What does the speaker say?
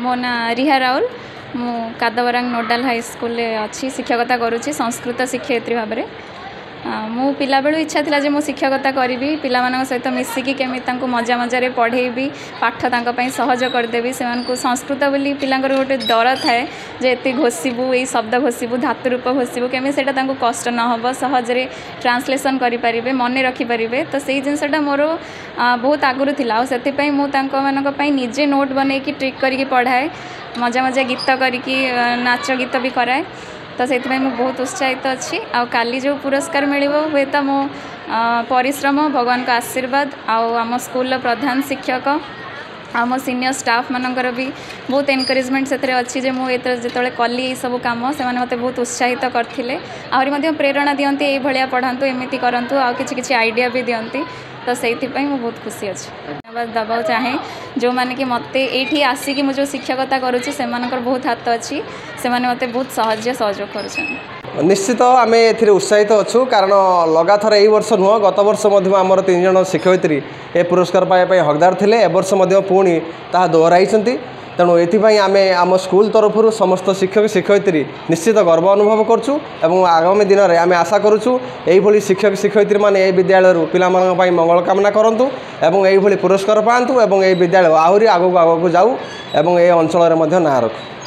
मो ना रिहा राउल मु कादवरांग नोडाल हाई स्कूल अच्छी शिक्षकता करुँची संस्कृत शिक्षयित्री भाव में मु पिला बेलू इच्छा थिला जे मु शिक्षकता करी पिला सहित मिसिकी केमी मजा मजारे पढ़ेबी पाठ तांको सहज करदेवी से संस्कृत बोली पिलांकर गोटे डर थाए जे एत घोषबू ये शब्द घोषबू धातु रूप घोषबू केमी से कष्ट नहब सहजरे ट्रांसलेसन करें मन रखिपारे तो से जिनसा मोर बहुत आगुरी थिला से मुझे निजे नोट बन ट्रिक करके पढ़ाए मजा मजा गीत करके नाच गीत भी कराए तो से बहुत उत्साहित अच्छी काली जो पुरस्कार मिल हुए तो मो परिश्रम भगवान का आशीर्वाद आम स्कूल प्रधान शिक्षक आम सीनियर स्टाफ मानकर भी बहुत एनकरेजमेंट से अच्छी जे मुझे जो कली सब कम से मत बहुत उत्साहित करते आहरी प्रेरणा दिखती ये पढ़ातु एमती करूँ आ कि आइडिया भी दिखती तो से बहुत खुशी अच्छी धन्यवाद दबा चाहे जो मैंने कि मत ये आसिकी मुझे शिक्षकता करुँची से बहुत हाथ अच्छी से मत बहुत सहयोग कर निश्चित आम ए उत्साहित अच्छु कारण लगातार यही वर्ष नुह गत वर्ष आमर 3 जन शिक्षयित्री ए पुरस्कार पाइबा हकदार थे ए वर्ष पुणी ता दोहराई तेणु ये आम आम स्कूल तरफ समस्त शिक्षक शिक्षयित्री निश्चित गर्व अनुभव करुँ और आगामी दिन में आम आशा करुँ यही शिक्षक शिक्षयित्री मैंने यही विद्यालय पिला मंगल कामना करूँ और यही पुरस्कार पातु और यही विद्यालय आहरी आगक आगक जाऊ और ये अंचल ना रखु।